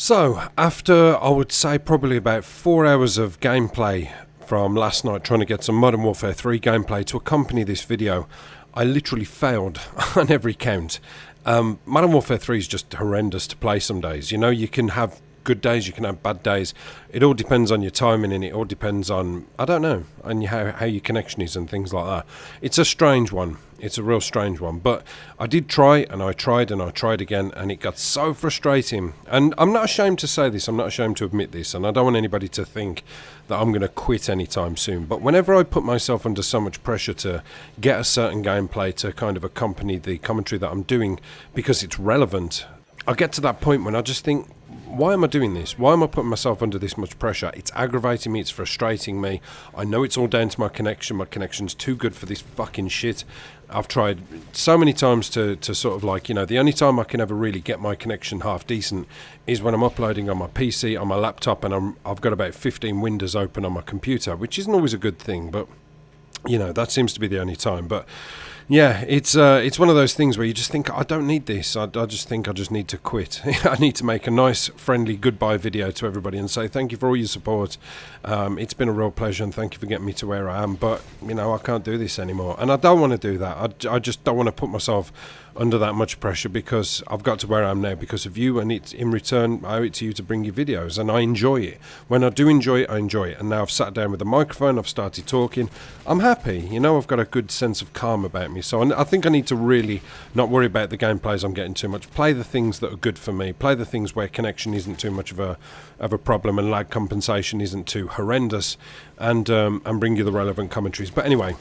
So, after I would say probably about 4 hours of gameplay from last night trying to get some Modern Warfare 3 gameplay to accompany this video, I literally failed on every count. Modern Warfare 3 is just horrendous to play some days. You know, you can have good days, you can have bad days. It all depends on your timing and it all depends on, I don't know, on how your connection is and things like that. It's a strange one. It's a real strange one. But I did try and I tried and I tried again and it got so frustrating. And I'm not ashamed to say this, I'm not ashamed to admit this, and I don't want anybody to think that I'm going to quit anytime soon. But whenever I put myself under so much pressure to get a certain gameplay to kind of accompany the commentary that I'm doing because it's relevant, I get to that point when I just think, why am I doing this? Why am I putting myself under this much pressure? It's aggravating me, it's frustrating me. I know it's all down to my connection. My connection's too good for this fucking shit. I've tried so many times to sort of like, you know, the only time I can ever really get my connection half decent is when I'm uploading on my PC, on my laptop, and I've got about 15 windows open on my computer, which isn't always a good thing, but, you know, that seems to be the only time. But yeah, it's one of those things where you just think, I don't need this. I just think I just need to quit. I need to make a nice, friendly goodbye video to everybody and say thank you for all your support. It's been a real pleasure and thank you for getting me to where I am. But, you know, I can't do this anymore. And I don't want to do that. I just don't want to put myself under that much pressure because I've got to where I am now because of you, and it's in return I owe it to you to bring you videos, and I enjoy it. When I do enjoy it, I enjoy it. And now I've sat down with the microphone, I've started talking, I'm happy. You know, I've got a good sense of calm about me. So I think I need to really not worry about the gameplays I'm getting too much. Play the things that are good for me. Play the things where connection isn't too much of a problem and lag compensation isn't too horrendous, and bring you the relevant commentaries. But anyway,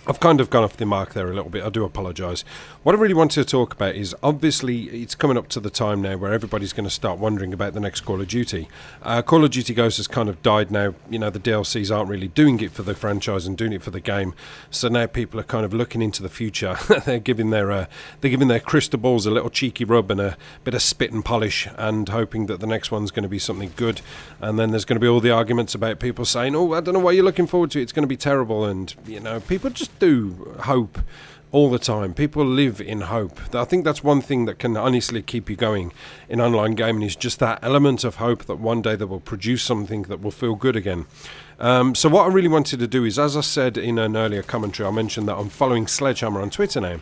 I've kind of gone off the mark there a little bit. I do apologise. What I really wanted to talk about is, obviously, it's coming up to the time now where everybody's going to start wondering about the next Call of Duty. Call of Duty Ghosts has kind of died now. You know, the DLCs aren't really doing it for the franchise and doing it for the game. So now people are kind of looking into the future. They're giving their crystal balls a little cheeky rub and a bit of spit and polish, and hoping that the next one's going to be something good. And then there's going to be all the arguments about people saying, oh, I don't know why you're looking forward to it. It's going to be terrible. And, you know, people just do hope all the time. People live in hope. I think that's one thing that can honestly keep you going in online gaming, is just that element of hope that one day they will produce something that will feel good again. So what I really wanted to do is, as I said in an earlier commentary, I mentioned that I'm following Sledgehammer on Twitter now.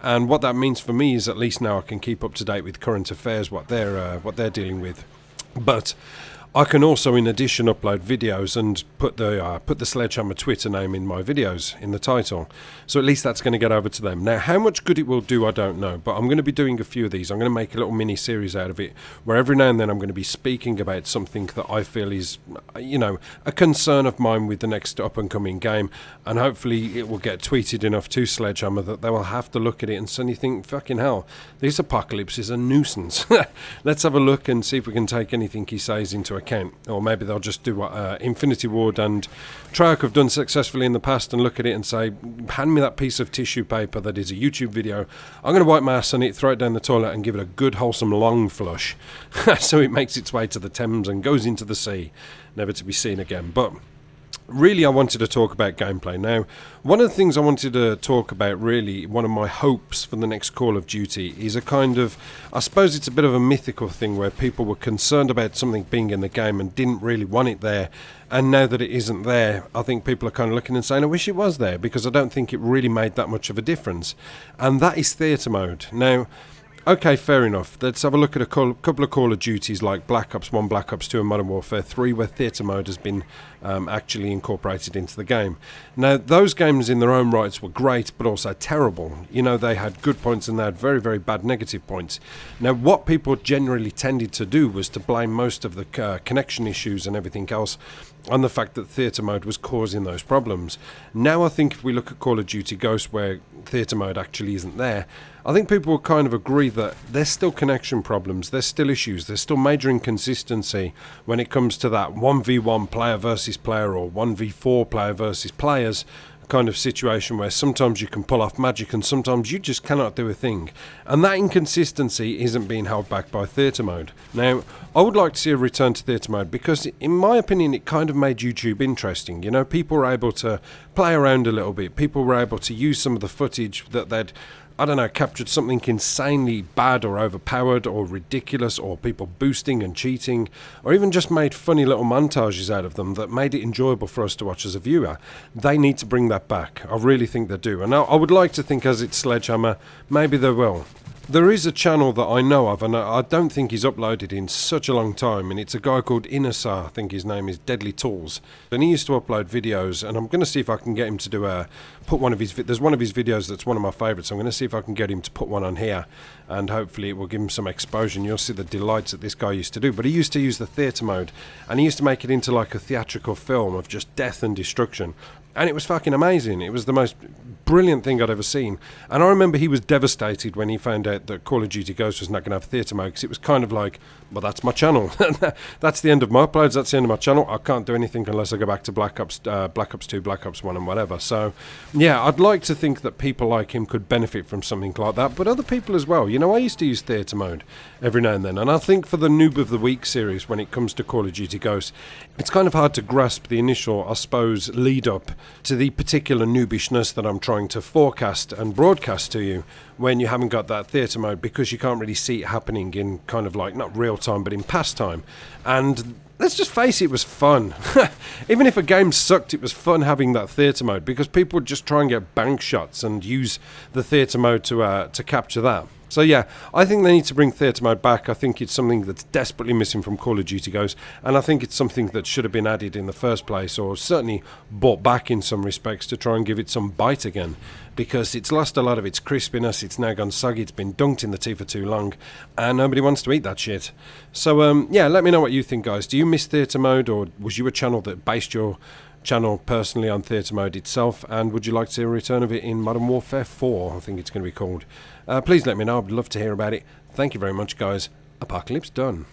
And what that means for me is at least now I can keep up to date with current affairs, what they're dealing with. But I can also, in addition, upload videos and put the Sledgehammer Twitter name in my videos in the title. So at least that's going to get over to them. Now, how much good it will do, I don't know. But I'm going to be doing a few of these. I'm going to make a little mini-series out of it, where every now and then I'm going to be speaking about something that I feel is, you know, a concern of mine with the next up-and-coming game. And hopefully it will get tweeted enough to Sledgehammer that they will have to look at it and suddenly think, fucking hell, this apocalypse is a nuisance. Let's have a look and see if we can take anything he says into account. Or maybe they'll just do what Infinity Ward and Treyarch have done successfully in the past and look at it and say, hand me that piece of tissue paper that is a YouTube video, I'm going to wipe my ass on it, throw it down the toilet and give it a good wholesome long flush so it makes its way to the Thames and goes into the sea, never to be seen again. But really, I wanted to talk about gameplay. Now, one of the things I wanted to talk about, really, one of my hopes for the next Call of Duty is a kind of, I suppose it's a bit of a mythical thing where people were concerned about something being in the game and didn't really want it there. And now that it isn't there, I think people are kind of looking and saying, I wish it was there, because I don't think it really made that much of a difference. And that is theatre mode. Now, okay, fair enough. Let's have a look at a couple of Call of Duties like Black Ops 1, Black Ops 2 and Modern Warfare 3, where theatre mode has been actually incorporated into the game. Now, those games in their own rights were great, but also terrible. You know, they had good points and they had very, very bad negative points. Now, what people generally tended to do was to blame most of the connection issues and everything else on the fact that theatre mode was causing those problems. Now I think if we look at Call of Duty Ghosts, where theatre mode actually isn't there, I think people will kind of agree that there's still connection problems, there's still issues, there's still major inconsistency when it comes to that 1v1 player versus player or 1v4 player versus players kind of situation, where sometimes you can pull off magic and sometimes you just cannot do a thing. And that inconsistency isn't being held back by theatre mode. Now, I would like to see a return to theatre mode because, in my opinion, it kind of made YouTube interesting. You know, people were able to play around a little bit. People were able to use some of the footage that they'd I don't know, captured something insanely bad or overpowered or ridiculous, or people boosting and cheating, or even just made funny little montages out of them that made it enjoyable for us to watch as a viewer. They need to bring that back. I really think they do. And I would like to think, as it's Sledgehammer, maybe they will. There is a channel that I know of, and I don't think he's uploaded in such a long time, and it's a guy called Inasar, I think his name is, Deadly Tools. And he used to upload videos, and I'm going to see if I can get him to do put one of his, there's one of his videos that's one of my favourites. I'm going to see if I can get him to put one on here, and hopefully it will give him some exposure, and you'll see the delights that this guy used to do. But he used to use the theatre mode, and he used to make it into like a theatrical film of just death and destruction. And it was fucking amazing. It was the most brilliant thing I'd ever seen. And I remember he was devastated when he found out that Call of Duty Ghosts was not going to have theatre mode, because it was kind of like, well, that's my channel. That's the end of my uploads. That's the end of my channel. I can't do anything unless I go back to Black Ops 2, Black Ops 1 and whatever. So, yeah, I'd like to think that people like him could benefit from something like that, but other people as well. You know, I used to use theatre mode every now and then, and I think for the Noob of the Week series, when it comes to Call of Duty Ghosts, it's kind of hard to grasp the initial, I suppose, lead up to the particular noobishness that I'm trying to forecast and broadcast to you when you haven't got that theatre mode, because you can't really see it happening in kind of like, not real time, but in past time. And let's just face it, it was fun. Even if a game sucked, it was fun having that theatre mode, because people would just try and get bank shots and use the theatre mode to capture that. So yeah, I think they need to bring theatre mode back. I think it's something that's desperately missing from Call of Duty Ghosts, and I think it's something that should have been added in the first place, or certainly brought back in some respects to try and give it some bite again, because it's lost a lot of its crispiness. It's now gone soggy. It's been dunked in the tea for too long, and nobody wants to eat that shit. So yeah, let me know what you think, guys. Do you miss theatre mode, or was you a channel that based your channel personally on theatre mode itself, and would you like to see a return of it in Modern Warfare 4, I think it's going to be called? Please let me know. I'd love to hear about it. Thank you very much, guys. Apocalypse done.